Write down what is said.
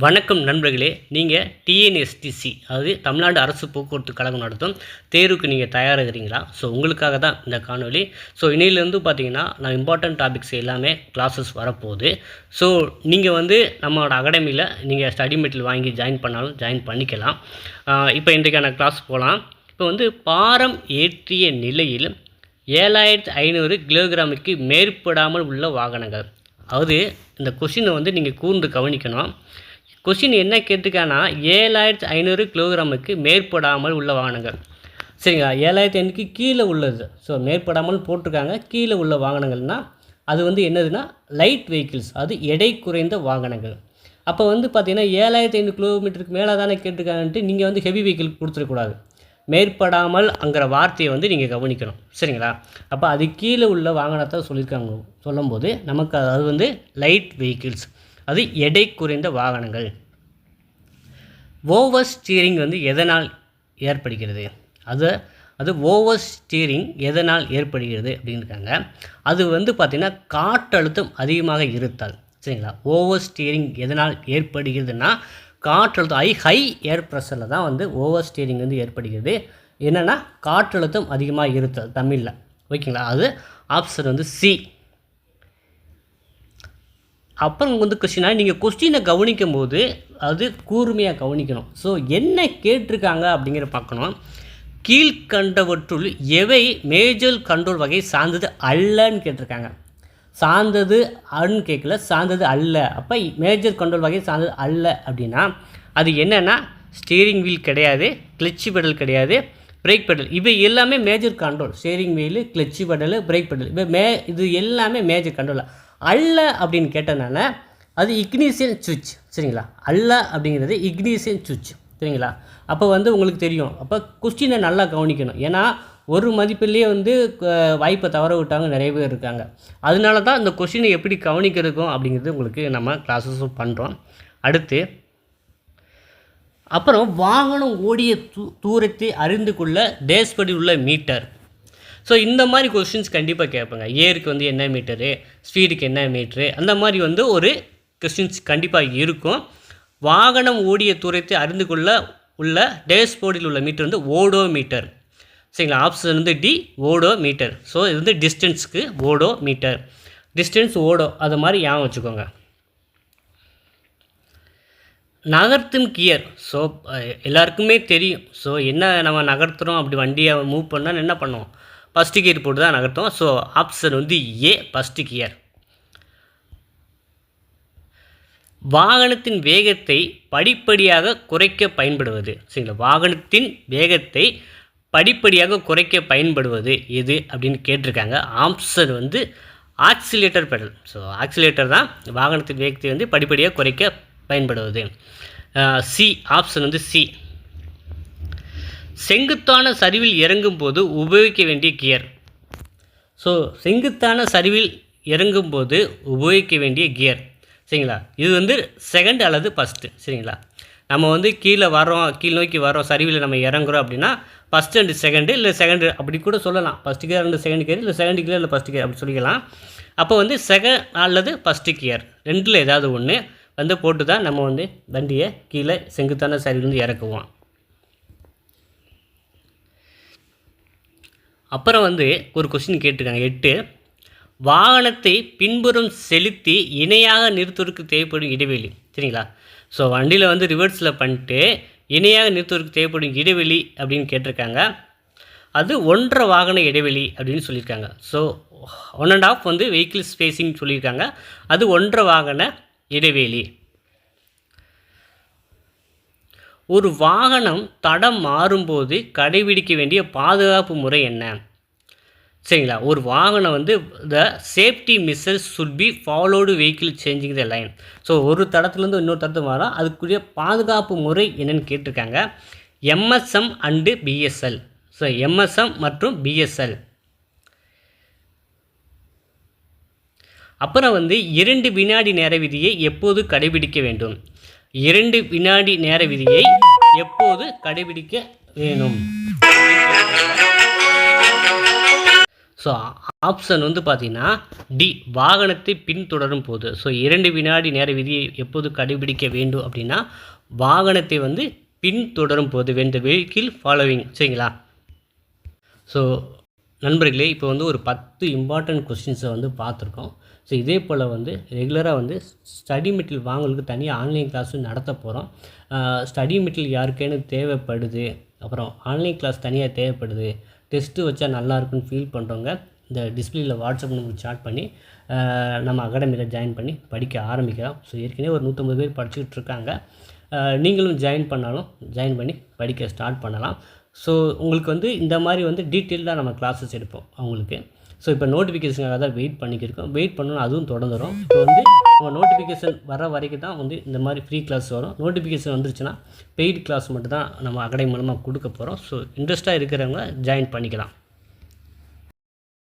வணக்கம் நண்பர்களே, நீங்கள் டிஎன்எஸ்டிசி அதாவது தமிழ்நாடு அரசு போக்குவரத்து கழகம் நடத்தும் தேர்வுக்கு நீங்கள் தயாராகிறீங்களா? ஸோ உங்களுக்காக தான் இந்த காணொலி. ஸோ இன்னையிலேருந்து பார்த்தீங்கன்னா நான் இம்பார்ட்டன்ட் டாபிக்ஸ் எல்லாமே கிளாஸஸ் வரப்போகுது. ஸோ நீங்கள் நம்மளோட அகாடமியில் நீங்கள் ஸ்டடி மெட்டீரியல் வாங்கி ஜாயின் பண்ணாலும் ஜாயின் பண்ணிக்கலாம். இப்போ இன்றைக்கான கிளாஸ் போகலாம். இப்போ பாரம் ஏற்றிய நிலையில் 7500 கிலோகிராமுக்கு மேற்படாமல் உள்ள வாகனங்கள். அதாவது இந்த கொஷினை நீங்கள் கூர்ந்து கவனிக்கணும். கொஷின் என்ன கேட்டிருக்காங்கன்னா 7500 கிலோகிராமுக்கு மேற்படாமல் உள்ள வாகனங்கள். சரிங்களா, 7500க்கு கீழே உள்ளது. ஸோ மேற்படாமல் போட்டிருக்காங்க. கீழே உள்ள வாகனங்கள்னால் அது என்னதுன்னா லைட் வெஹிக்கிள்ஸ், அது எடை குறைந்த வாகனங்கள். அப்போ பார்த்தீங்கன்னா 7500 கிலோமீட்டருக்கு மேலே தானே கேட்டிருக்காங்கன்ட்டு நீங்கள் ஹெவி வெஹிக்கிள் கொடுத்துடக்கூடாது. மேற்படாமல் அங்கிற வார்த்தையை நீங்கள் கவனிக்கணும். சரிங்களா, அப்போ அது கீழே உள்ள வாகனத்தை சொல்லியிருக்காங்க. சொல்லும்போது நமக்கு அது லைட் வெஹிக்கிள்ஸ், அது எடை குறைந்த வாகனங்கள். ஓவர் ஸ்டீரிங் எதனால் ஏற்படுகிறது? அது ஓவர் ஸ்டீரிங் எதனால் ஏற்படுகிறது அப்படின்னுருக்காங்க. அது பார்த்திங்கன்னா காற்றழுத்தம் அதிகமாக இருத்தால். சரிங்களா, ஓவர் ஸ்டீரிங் எதனால் ஏற்படுகிறதுனா காற்றழுத்தம் ஹை ஏர் ப்ரெஷரில் தான் ஓவர் ஸ்டீரிங் ஏற்படுகிறது. என்னென்னா காற்றழுத்தம் அதிகமாக இருத்தல் தமிழில். ஓகேங்களா, அது ஆப்ஷன் சி. அப்புறம் கொஸ்டினா நீங்கள் கொஸ்டினை கவனிக்கும் போது அது கூர்மையாக கவனிக்கணும். ஸோ என்ன கேட்டிருக்காங்க அப்படிங்கிற பார்க்கணும். கீழ்கண்டவற்றுள் எவை மேஜர் கண்ட்ரோல் வகை சார்ந்தது அல்லன்னு கேட்டிருக்காங்க. சார்ந்தது அன்னு கேட்கல, சார்ந்தது அல்ல. அப்போ மேஜர் கண்ட்ரோல் வகை சார்ந்தது அல்ல அப்படின்னா அது என்னென்னா ஸ்டீரிங் வீல் கிடையாது, கிளட்சி பெடல் கிடையாது, பிரேக் பெடல். இவை எல்லாமே major control. Steering wheel, clutch pedal, brake pedal, இப்போ இது எல்லாமே மேஜர் கண்ட்ரோல். அல்ல அப்படின்னு கேட்டனால அது இக்னிஷியன் சுவிட்ச். சரிங்களா, அல்ல அப்படிங்கிறது இக்னிஷியன் சுவிட்ச். சரிங்களா, அப்போ உங்களுக்கு தெரியும். அப்போ கொஸ்டினை நல்லா கவனிக்கணும். ஏன்னா ஒரு மதிப்பிலேயே வாய்ப்பை தவற விட்டாங்க நிறைய பேர் இருக்காங்க. அதனால தான் இந்த கொஸ்டினை எப்படி கவனிக்கிறதுக்கும் அப்படிங்கிறது உங்களுக்கு நம்ம கிளாஸஸும் பண்ணுறோம். அடுத்து அப்புறம் வாகனம் ஓடிய தூரத்தை அறிந்து கொள்ள டேஷ்படி உள்ள மீட்டர். ஸோ இந்த மாதிரி கொஸ்டின்ஸ் கண்டிப்பாக கேட்பாங்க. ஏருக்கு என்ன மீட்டரு, ஸ்பீடுக்கு என்ன மீட்ரு, அந்த மாதிரி ஒரு கொஸ்டின்ஸ் கண்டிப்பாக இருக்கும். வாகனம் ஓடிய தூரத்தை அறிந்து கொள்ள உள்ள டேஷ்போர்டில் உள்ள மீட்டர் ஓடோ மீட்டர். சரிங்களா, ஆப்ஷன் டி ஓடோ மீட்டர். ஸோ இது டிஸ்டன்ஸுக்கு ஓடோ மீட்டர், டிஸ்டன்ஸ் ஓடோ, அது மாதிரி ஞாபகம் வச்சுக்கோங்க. நகர்த்தும் கியர். ஸோ எல்லாருக்குமே தெரியும். ஸோ என்ன நம்ம நகர்த்துகிறோம், அப்படி வண்டியை மூவ் பண்ணால் என்ன பண்ணுவோம், ஃபஸ்ட்டு கியர் போட்டு தான் நகர்த்துவோம். So option A first gear. வாகனத்தின் வேகத்தை படிப்படியாக குறைக்க பயன்படுவது. சரிங்களா, வாகனத்தின் வேகத்தை படிப்படியாக குறைக்க பயன்படுவது எது அப்படின்னு கேட்டிருக்காங்க. Option accelerator pedal. So accelerator தான் வாகனத்தின் வேகத்தை படிப்படியாக குறைக்க பயன்படுவது. C, option C. செங்குத்தான சரிவில் இறங்கும் போது உபயோகிக்க வேண்டிய கியர். ஸோ செங்குத்தான சரிவில் இறங்கும் போது உபயோகிக்க வேண்டிய கியர். சரிங்களா, இது செகண்ட் அல்லது ஃபஸ்ட்டு. சரிங்களா, நம்ம கீழே வரோம், கீழ் நோக்கி வரோம், சரிவில் நம்ம இறங்குறோம் அப்படின்னா ஃபஸ்ட்டு அண்டு செகண்டு, இல்லை செகண்டு அப்படி கூட சொல்லலாம். First gear and second gear, இல்லை செகண்ட் கியர் இல்லை ஃபஸ்ட்டு கியர் அப்படி சொல்லிக்கலாம். அப்போ செகண்ட் அல்லது ஃபஸ்ட்டு கியர் ரெண்டில் ஏதாவது ஒன்று போட்டு தான் நம்ம வண்டியை கீழே செங்குத்தான சரிவிலிருந்து இறக்குவோம். அப்புறம் ஒரு கொஸ்டின் கேட்டிருக்காங்க 8. வாகனத்தை பின்புறம் செலுத்தி இணையாக நிறுத்துவதற்கு தேவைப்படும் இடைவெளி. சரிங்களா, ஸோ வண்டியில் ரிவர்ஸில் பண்ணிட்டு இணையாக நிறுத்துவதற்கு தேவைப்படும் இடைவெளி அப்படின்னு கேட்டிருக்காங்க. அது 1.5 வாகன இடைவெளி அப்படின்னு சொல்லியிருக்காங்க. ஸோ 1.5 வெஹிக்கிள் ஸ்பேஸிங் சொல்லியிருக்காங்க. அது 1.5 வாகன இடைவெளி. ஒரு வாகனம் தடம் மாறும்போது கடைபிடிக்க வேண்டிய பாதுகாப்பு முறை என்ன? சரிங்களா, ஒரு வாகனம் the safety measures should be followed vehicle changing the line. So ஒரு தடத்துலேருந்து இன்னொரு தடத்துக்கு வரோம், அதுக்குரிய பாதுகாப்பு முறை என்னென்னு கேட்டிருக்காங்க. MSM and PSL. So MSM மற்றும் பிஎஸ்எல். அப்புறம் 2 வினாடி நேர விதியை எப்போது கடைபிடிக்க வேண்டும்? 2 வினாடி நேர விதியை எப்போது கடைபிடிக்க வேணும்? ஸோ ஆப்ஷன் வந்து பார்த்தீங்கன்னா டி, வாகனத்தை பின்தொடரும் போது. ஸோ 2 வினாடி நேர விதியை எப்போது கடைபிடிக்க வேண்டும் அப்படின்னா, வாகனத்தை வந்து பின்தொடரும் போது, when the vehicle following. சரிங்களா? ஸோ நண்பர்களே, இப்போ வந்து ஒரு 10 இம்பார்ட்டன்ட் கொஸ்டின்ஸை வந்து பார்த்துருக்கோம். ஸோ இதே போல் வந்து ரெகுலராக வந்து ஸ்டடி மெட்டீரியல் வாங்குறதுக்கு தனியாக ஆன்லைன் கிளாஸும் நடத்த போகிறோம். ஸ்டடி மெட்டீரியல் யாருக்கேன்னு தேவைப்படுது, அப்புறம் ஆன்லைன் கிளாஸ் தனியாக தேவைப்படுது, டெஸ்ட்டு வச்சா நல்லாயிருக்குன்னு ஃபீல் பண்ணுறவங்க இந்த டிஸ்பிளேயில் வாட்ஸ்அப் நம்பர் சாட் பண்ணி நம்ம அகாடமியில் ஜாயின் பண்ணி படிக்க ஆரம்பிக்கலாம். ஸோ ஏற்கனவே ஒரு 150 பேர் படிச்சுக்கிட்டு இருக்காங்க. நீங்களும் ஜாயின் பண்ணாலும் ஜாயின் பண்ணி படிக்க ஸ்டார்ட் பண்ணலாம். ஸோ உங்களுக்கு வந்து இந்த மாதிரி வந்து டீட்டெயில்டாக நம்ம கிளாஸஸ் எடுப்போம் அவங்களுக்கு. ஸோ இப்போ நோட்டிஃபிகேஷனுக்காக தான் வெயிட் பண்ணிக்கிருக்கோம். வெயிட் பண்ணணும், அதுவும் தொடர்ந்துடும். இப்போ வந்து நம்ம நோட்டிஃபிகேஷன் வர வரைக்கும் தான் வந்து இந்த மாதிரி ஃப்ரீ கிளாஸ் வரும். நோட்டிஃபிகேஷன் வந்துருச்சுன்னா பெய்டு கிளாஸ் மட்டும் தான் நம்ம அகாடமி மூலமாக கொடுக்க போகிறோம். ஸோ இன்ட்ரெஸ்ட்டாக இருக்கிறவங்க ஜாயின் பண்ணிக்கலாம்.